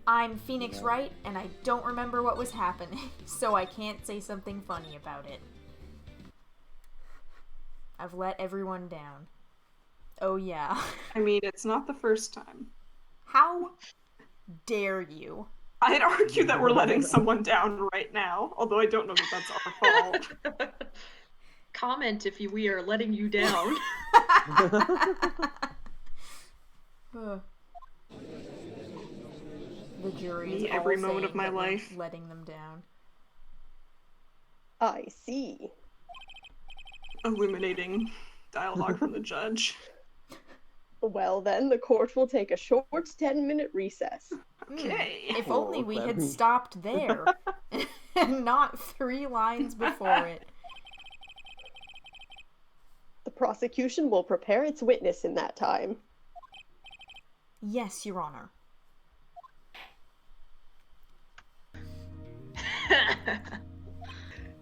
I'm Phoenix Wright, and I don't remember what was happening, so I can't say something funny about it. I've let everyone down. Oh yeah. I mean, it's not the first time. How dare you? I'd argue that we're letting someone down right now, although I don't know that that's our fault. Comment if we are letting you down. The jury is Me, all every moment saying of my that we're life. letting them down. I see. Illuminating dialogue from the judge. Well then, the court will take a short 10-minute recess. Okay. If only we had stopped there, and not 3 lines before it. The prosecution will prepare its witness in that time. Yes, Your Honor.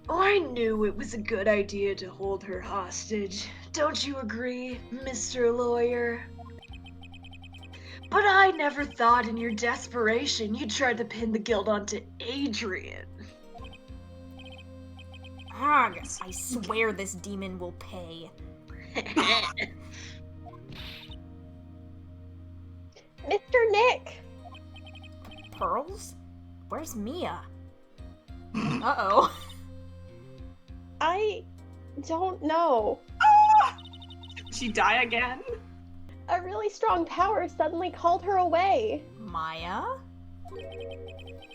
I knew it was a good idea to hold her hostage. Don't you agree, Mr. Lawyer? But I never thought in your desperation you'd try to pin the guilt onto Adrian. Ugh, I swear this demon will pay. Mr. Nick! Pearls? Where's Mia? Uh-oh. I don't know. Did she die again? A really strong power suddenly called her away. Maya?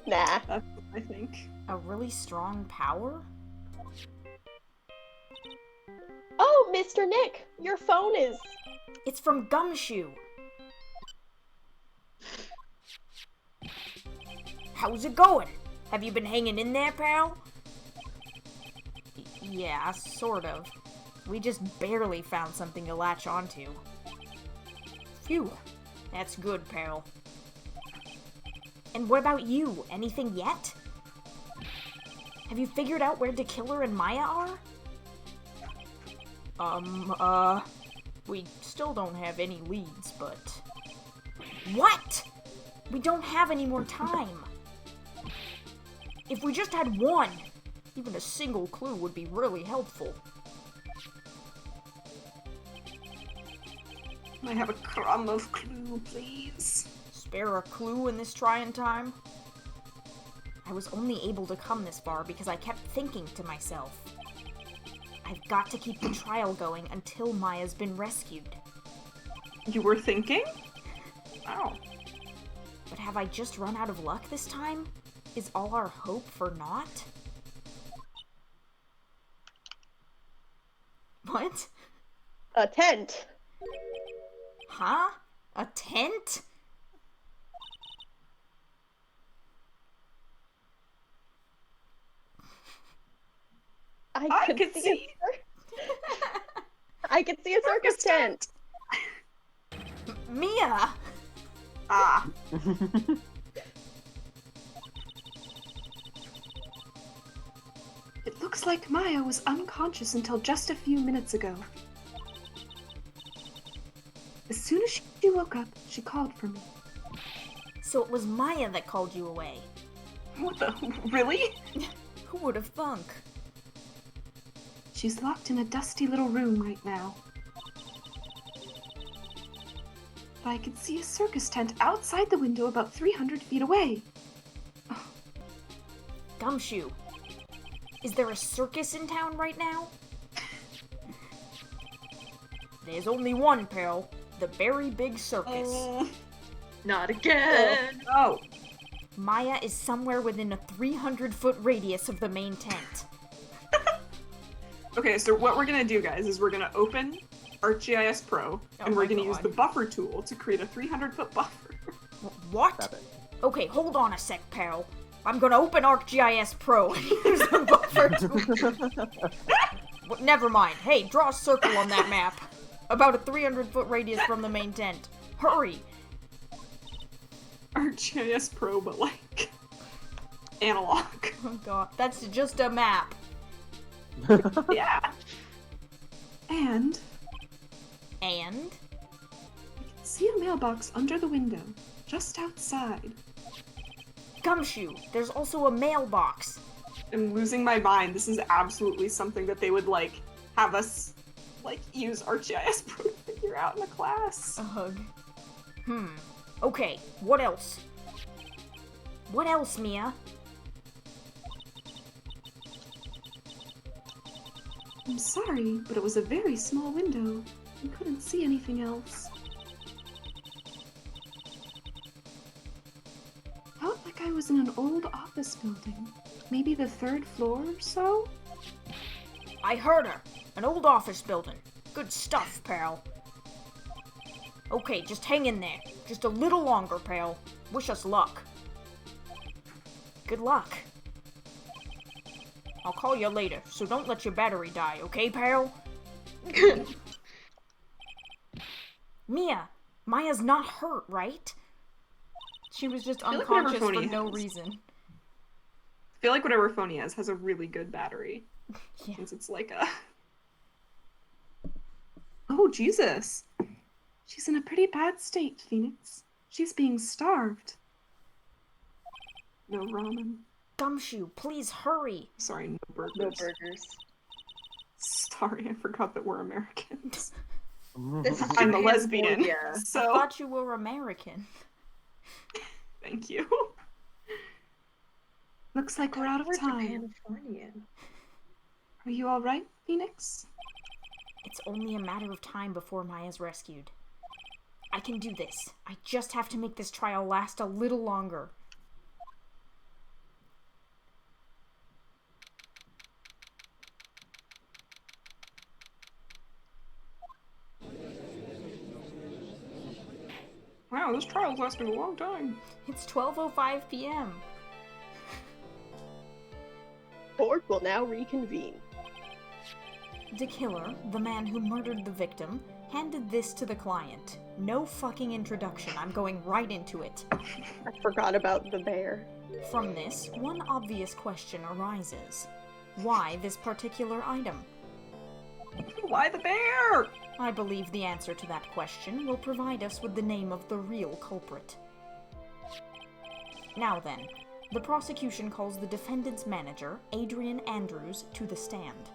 Nah. That's what I think. A really strong power? Oh, Mr. Nick, your phone is... It's from Gumshoe. How's it going? Have you been hanging in there, pal? Yeah, sort of. We just barely found something to latch onto. Phew. That's good, pal. And what about you? Anything yet? Have you figured out where Killer and Maya are? We still don't have any leads, but... What? We don't have any more time. If we just had one, even a single clue would be really helpful. Can I have a crumb of clue, please? Spare a clue in this trying time? I was only able to come this far because I kept thinking to myself, I've got to keep the trial going until Maya's been rescued. You were thinking? Wow. But have I just run out of luck this time? Is all our hope for naught? What? A tent. Huh? A tent? I could see I could see a circus tent. Mia! Ah. It looks like Maya was unconscious until just a few minutes ago. As soon as she woke up, she called for me. So it was Maya that called you away. What the? Really? Who would have thunk? She's locked in a dusty little room right now. But I could see a circus tent outside the window about 300 feet away. Gumshoe. Is there a circus in town right now? There's only one, pal. The Very Big Circus. Not again! Oh. Maya is somewhere within a 300-foot radius of the main tent. Okay, so what we're gonna do, guys, is we're gonna open ArcGIS Pro, and we're gonna use the buffer tool to create a 300-foot buffer. What? Okay, hold on a sec, pal. I'm gonna open ArcGIS Pro and use the buffer tool. Well, never mind. Hey, draw a circle on that map. About a 300-foot radius from the main tent. Hurry! ArcGIS Pro, but like analog. Oh god, that's just a map. Yeah. And And? I can see a mailbox under the window, just outside. Gumshoe, there's also a mailbox. I'm losing my mind. This is absolutely something that they would, like, have us, like, use ArcGIS Pro to figure out in a class. Ugh. Okay, what else? What else, Mia? I'm sorry, but it was a very small window. I couldn't see anything else. Felt like I was in an old office building. Maybe the 3rd floor or so? I heard her. An old office building. Good stuff, pal. Okay, just hang in there. Just a little longer, pal. Wish us luck. Good luck. I'll call you later, so don't let your battery die, okay, pal? Mia, Maya's not hurt, right? She was just unconscious for no reason. I feel like whatever phone he has a really good battery. Yeah. Since it's like a... Oh, Jesus. She's in a pretty bad state, Phoenix. She's being starved. No ramen. Gumshoe, please hurry. Sorry, no burgers. No burgers. Sorry, I forgot that we're Americans. This is I'm a Japan, lesbian, yeah. I so... thought you were American. Thank you. Looks like we're out of We're time. Japanian. Are you alright, Phoenix? It's only a matter of time before Maya's rescued. I can do this. I just have to make this trial last a little longer. Wow, this trial's lasting a long time. It's 12:05 p.m. Court will now reconvene. The killer, the man who murdered the victim, handed this to the client. No fucking introduction, I'm going right into it. I forgot about the bear. From this, one obvious question arises. Why this particular item? Why the bear? I believe the answer to that question will provide us with the name of the real culprit. Now then, the prosecution calls the defendant's manager, Adrian Andrews, to the stand.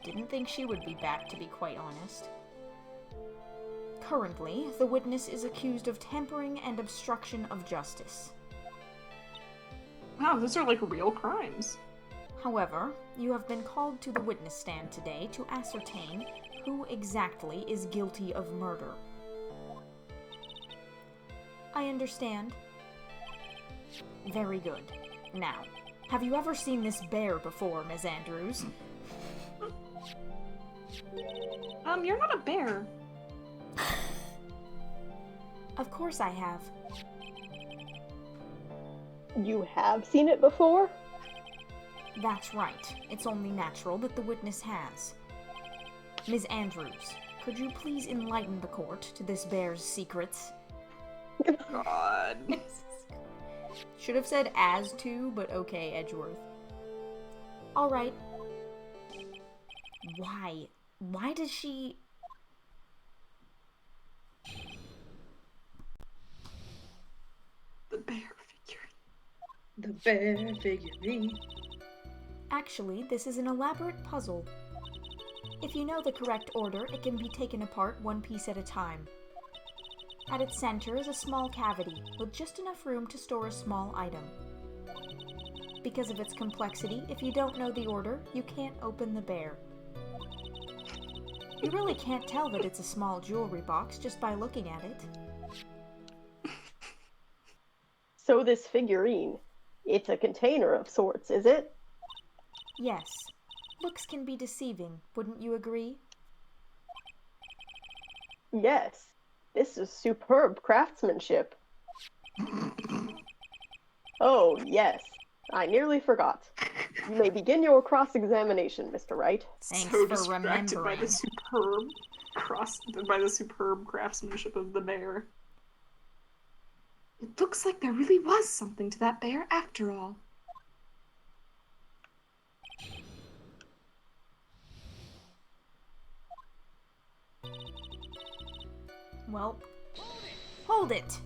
Didn't think she would be back, to be quite honest. Currently, the witness is accused of tampering and obstruction of justice. Wow, those are like real crimes. However, you have been called to the witness stand today to ascertain who exactly is guilty of murder. I understand. Very good. Now, have you ever seen this bear before, Ms. Andrews? You're not a bear. Of course I have. You have seen it before? That's right. It's only natural that the witness has. Ms. Andrews, could you please enlighten the court to this bear's secrets? God. Should have said as to, but okay, Edgeworth. Alright. Why? Why does she... The bear figurine. The bear figurine. Actually, this is an elaborate puzzle. If you know the correct order, it can be taken apart one piece at a time. At its center is a small cavity, with just enough room to store a small item. Because of its complexity, if you don't know the order, you can't open the bear. You really can't tell that it's a small jewelry box just by looking at it. So this figurine, it's a container of sorts, is it? Yes. Looks can be deceiving, wouldn't you agree? Yes. This is superb craftsmanship. Oh, yes. I nearly forgot. You may begin your cross-examination, Mr. Wright. Thanks So for distracted by remembering. the superb craftsmanship of the bear. It looks like there really was something to that bear after all. Well, Hold it!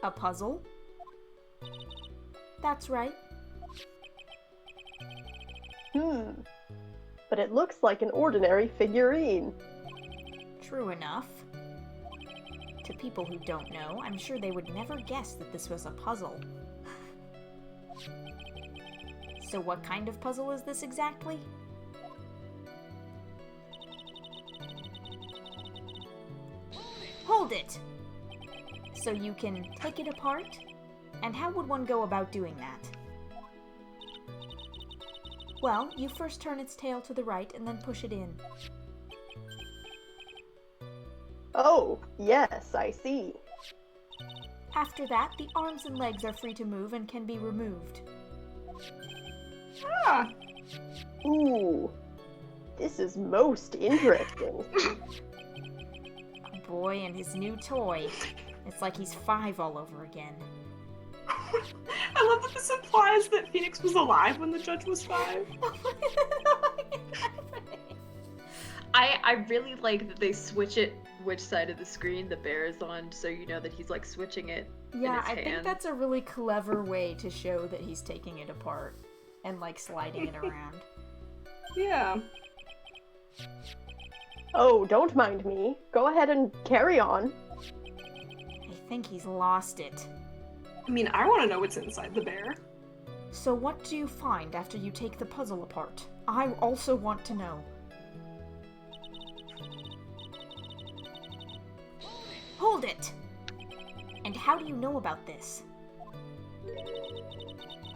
A puzzle? That's right. But it looks like an ordinary figurine. True enough. To people who don't know, I'm sure they would never guess that this was a puzzle. So what kind of puzzle is this exactly? Hold it! So you can take it apart? And how would one go about doing that? Well, you first turn its tail to the right and then push it in. Oh, yes, I see. After that, the arms and legs are free to move and can be removed. Ah, Ooh, this is most interesting. A boy and his new toy. It's like he's 5 all over again. I love that this implies that Phoenix was alive when the judge was 5. I really like that they switch it which side of the screen the bear is on, so you know that he's like switching it in Yeah, his I hand. think that's a really clever way to show that he's taking it apart and like sliding it around. Yeah. Oh, don't mind me. Go ahead and carry on. I think he's lost it. I mean, I want to know what's inside the bear. So what do you find after you take the puzzle apart? I also want to know. Hold it! And how do you know about this?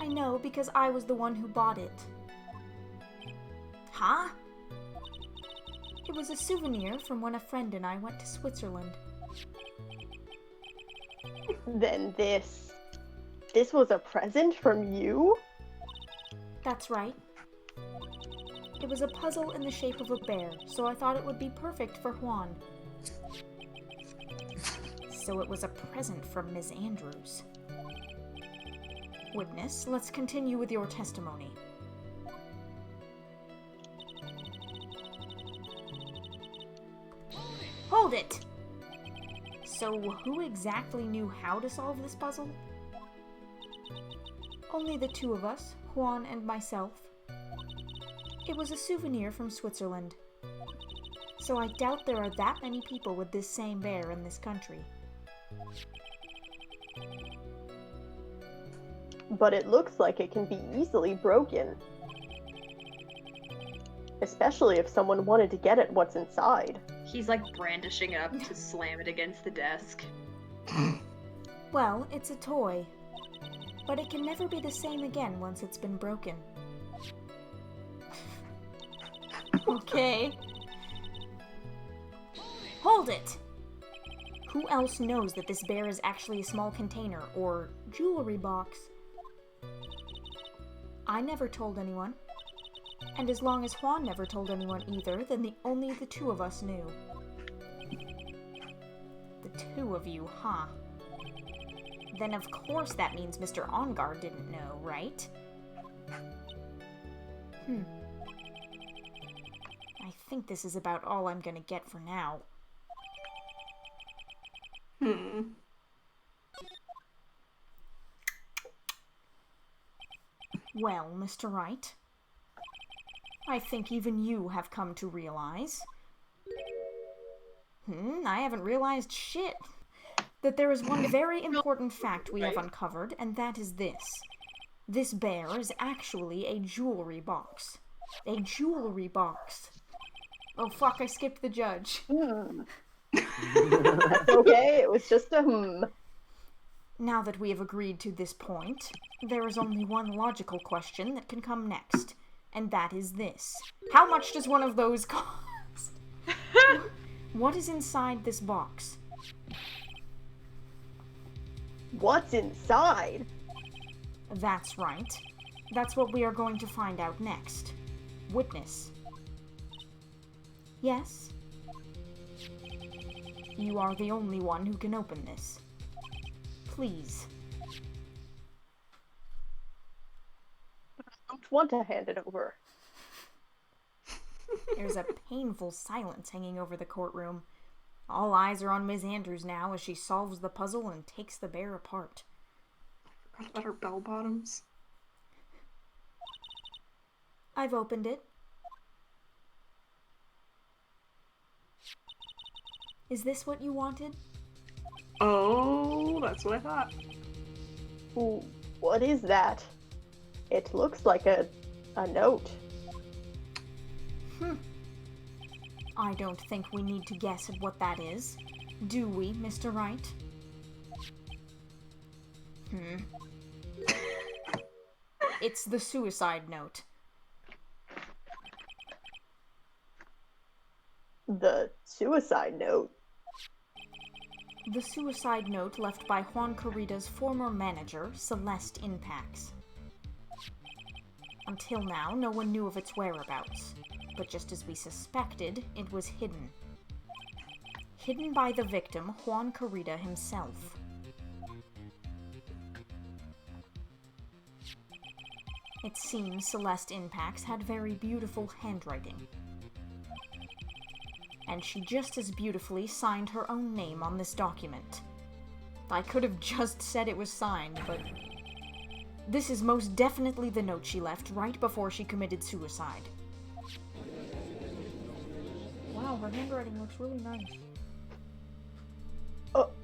I know because I was the one who bought it. Huh? It was a souvenir from when a friend and I went to Switzerland. Then this was a present from you? That's right. It was a puzzle in the shape of a bear, so I thought it would be perfect for Juan. So it was a present from Ms. Andrews. Witness, let's continue with your testimony. Hold it! So who exactly knew how to solve this puzzle? Only the two of us, Juan and myself. It was a souvenir from Switzerland. So I doubt there are that many people with this same bear in this country. But it looks like it can be easily broken. Especially if someone wanted to get at what's inside. He's like brandishing it up to slam it against the desk. Well, it's a toy. But it can never be the same again once it's been broken. Okay. Hold it! Who else knows that this bear is actually a small container or jewelry box? I never told anyone. And as long as Juan never told anyone either, then only the two of us knew. The two of you, huh? Then of course that means Mr. Ongar didn't know, right? I think this is about all I'm gonna get for now. Well, Mr. Wright, I think even you have come to realize... I haven't realized shit. That there is one very important fact we have uncovered, and that is this. This bear is actually a jewelry box. A jewelry box. Oh fuck, I skipped the judge. That's okay, it was just a Now that we have agreed to this point, there is only one logical question that can come next, and that is this. How much does one of those cost? What is inside this box? What's inside? That's right. That's what we are going to find out next. Witness. Yes? You are the only one who can open this. Please. I don't want to hand it over. There's a painful silence hanging over the courtroom. All eyes are on Ms. Andrews now as she solves the puzzle and takes the bear apart. Forgot about her bell bottoms. I've opened it. Is this what you wanted? Oh, that's what I thought. Ooh, what is that? It looks like a note. I don't think we need to guess at what that is. Do we, Mr. Wright? It's the suicide note. The suicide note? The suicide note left by Juan Carita's former manager, Celeste Inpax. Until now, no one knew of its whereabouts, but just as we suspected, it was hidden. Hidden by the victim, Juan Carita himself. It seems Celeste Inpax had very beautiful handwriting. And she just as beautifully signed her own name on this document. I could have just said it was signed, but this is most definitely the note she left right before she committed suicide. Wow, her handwriting looks really nice.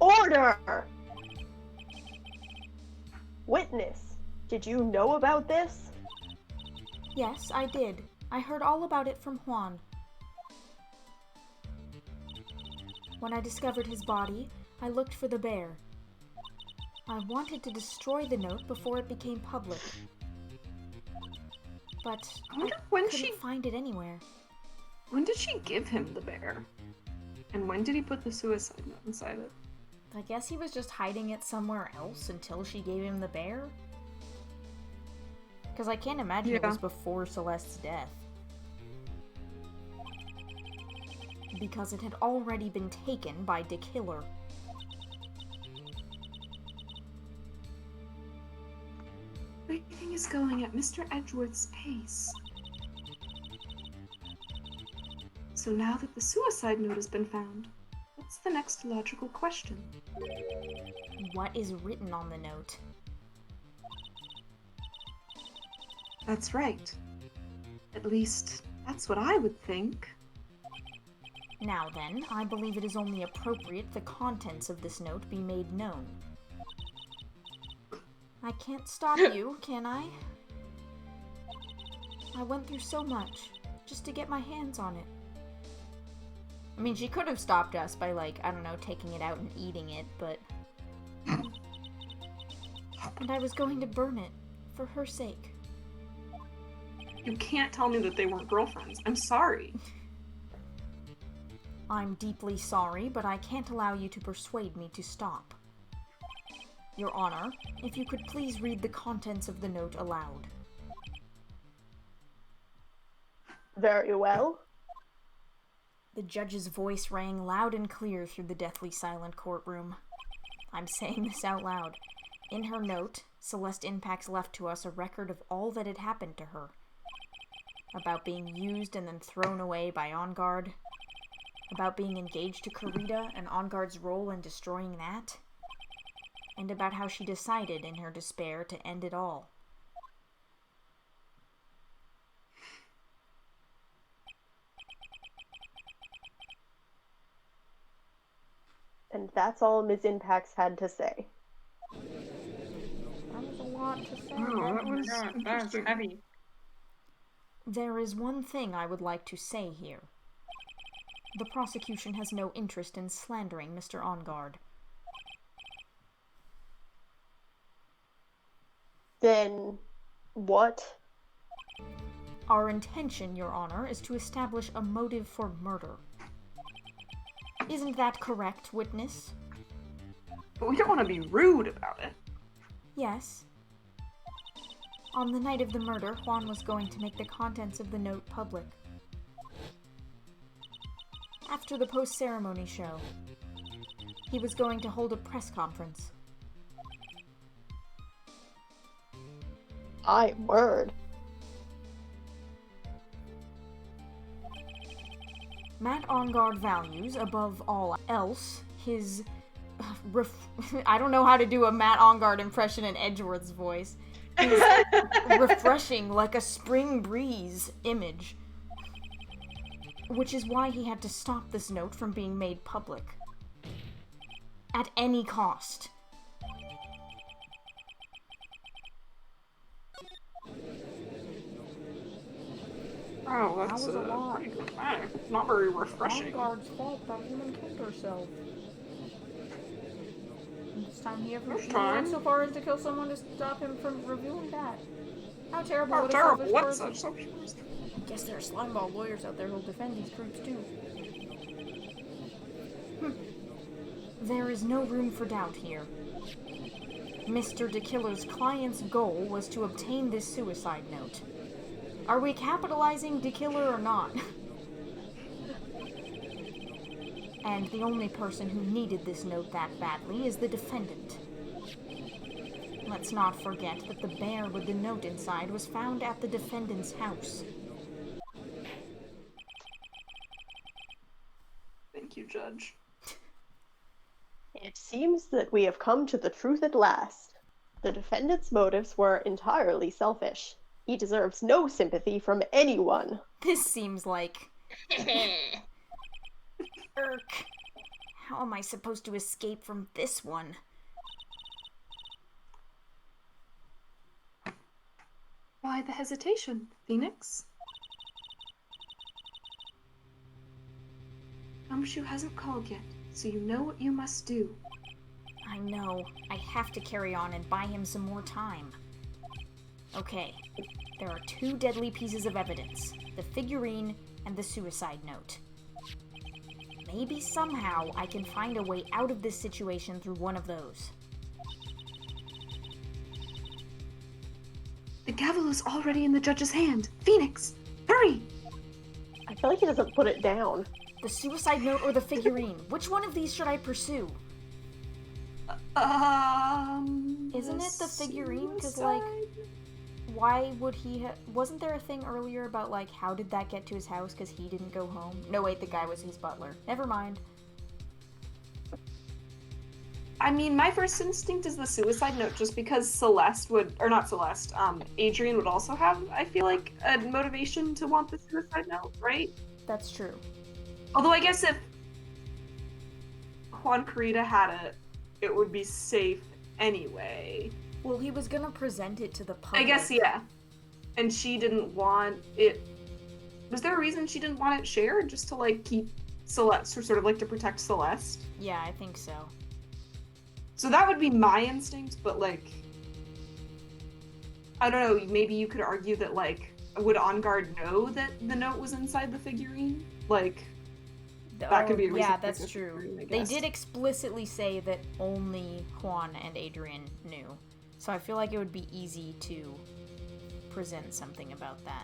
Order! Witness, did you know about this? Yes, I did. I heard all about it from Juan. When I discovered his body, I looked for the bear. I wanted to destroy the note before it became public. But I couldn't find it anywhere. When did she give him the bear? And when did he put the suicide note inside it? I guess he was just hiding it somewhere else until she gave him the bear? Because I can't imagine it was before Celeste's death. Because it had already been taken by the killer. Everything is going at Mr. Edgeworth's pace. So now that the suicide note has been found, what's the next logical question? What is written on the note? That's right. At least, that's what I would think. Now then, I believe it is only appropriate the contents of this note be made known. I can't stop you, can I? I went through so much, just to get my hands on it. I mean, she could have stopped us by, like, I don't know, taking it out and eating it, but... And I was going to burn it, for her sake. You can't tell me that they weren't girlfriends. I'm sorry. I'm deeply sorry, but I can't allow you to persuade me to stop. Your Honor, if you could please read the contents of the note aloud. Very well. The judge's voice rang loud and clear through the deathly silent courtroom. I'm saying this out loud. In her note, Celeste Inpax left to us a record of all that had happened to her. About being used and then thrown away by On Guard. About being engaged to Carita and On Guard's role in destroying that. And about how she decided in her despair to end it all. And that's all Ms. Inpax had to say. That was a lot to say. Oh, that's heavy. There is one thing I would like to say here. The prosecution has no interest in slandering Mr. On Guard. Then, what? Our intention, Your Honor, is to establish a motive for murder. Isn't that correct, witness? But we don't want to be rude about it. Yes. On the night of the murder, Juan was going to make the contents of the note public. After the post-ceremony show, he was going to hold a press conference. My word. Matt Enguarde values, above all else, his... I don't know how to do a Matt Enguarde impression in Edgeworth's voice. His refreshing, like a spring breeze image. Which is why he had to stop this note from being made public. At any cost. Oh, that's was a lot. pretty good. Not very refreshing. Enguarde's fault that woman killed herself. And this time he went so far as to kill someone to stop him from revealing that. How terrible! How what a terrible! selfish What's person. such? I guess there are slimeball lawyers out there who'll defend these troops too. There is no room for doubt here. Mr. DeKiller's client's goal was to obtain this suicide note. Are we capitalizing DeKiller or not? And the only person who needed this note that badly is the defendant. Let's not forget that the bear with the note inside was found at the defendant's house. Thank you, Judge. It seems that we have come to the truth at last. The defendant's motives were entirely selfish. He deserves no sympathy from anyone. This seems like... Irk. How am I supposed to escape from this one? Why the hesitation, Phoenix? Gumshoe hasn't called yet, so you know what you must do. I know. I have to carry on and buy him some more time. Okay. There are two deadly pieces of evidence. The figurine and the suicide note. Maybe somehow I can find a way out of this situation through one of those. The gavel is already in the judge's hand. Phoenix, hurry! I feel like he doesn't put it down. The suicide note or the figurine? Which one of these should I pursue? Isn't it the figurine? Because, like, why would he wasn't there a thing earlier about, like, how did that get to his house because he didn't go home? No, wait, the guy was his butler. Never mind. I mean, my first instinct is the suicide note just because Celeste would, or not Celeste, Adrian would also have, I feel like, a motivation to want the suicide note, right? That's true. Although I guess if Juan Carita had it, it would be safe anyway. Well, he was gonna present it to the public. I guess, yeah. And she didn't want it... Was there a reason she didn't want it shared? Just to, like, keep Celeste, or sort of, like, to protect Celeste? Yeah, I think so. So that would be my instinct, but, like... I don't know, maybe you could argue that, like, would Enguarde know that the note was inside the figurine? Like... That could be a reason. Yeah, that's true. They did explicitly say that only Juan and Adrian knew. So I feel like it would be easy to present something about that.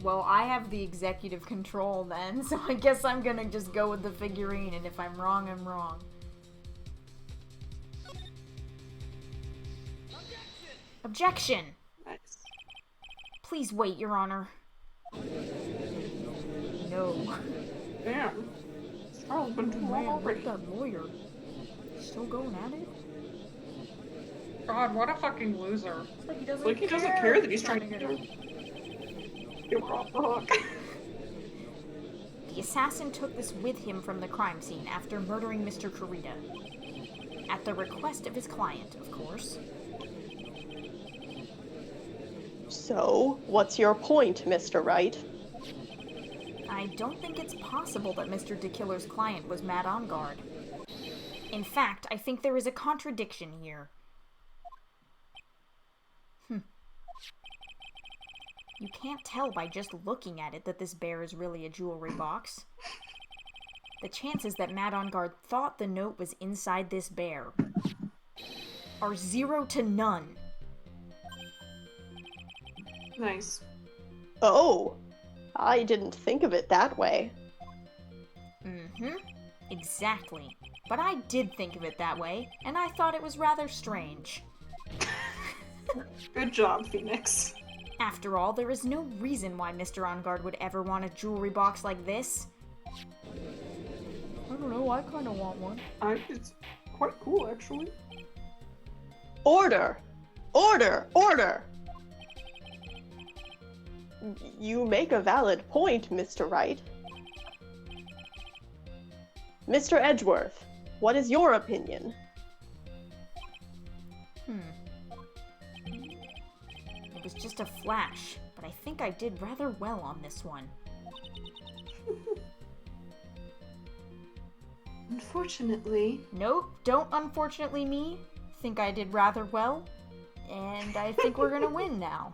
Well, I have the executive control then, so I guess I'm gonna just go with the figurine, and if I'm wrong, I'm wrong. Objection! Nice. Please wait, Your Honor. No. Damn. Charles been too long Man, already. look at that lawyer. Still going at it? God, what a fucking loser. It's like he doesn't Like, he doesn't care that he's trying to get her. Get her off the hook. The assassin took this with him from the crime scene after murdering Mr. Carita. At the request of his client, of course. So, what's your point, Mr. Wright? I don't think it's possible that Mr. DeKiller's client was Matt Enguarde. In fact, I think there is a contradiction here. You can't tell by just looking at it that this bear is really a jewelry box. The chances that Matt Enguarde thought the note was inside this bear are 0 to none. Nice. Oh, I didn't think of it that way. Mm-hmm. Exactly. But I did think of it that way, and I thought it was rather strange. Good job, Phoenix. After all, there is no reason why Mr. On Guard would ever want a jewelry box like this. I don't know, I kinda want one. It's quite cool, actually. Order! Order! Order! You make a valid point, Mr. Wright. Mr. Edgeworth, what is your opinion? It was just a flash, but I think I did rather well on this one. Unfortunately. Nope, don't unfortunately me. Think I did rather well. And I think we're gonna win now.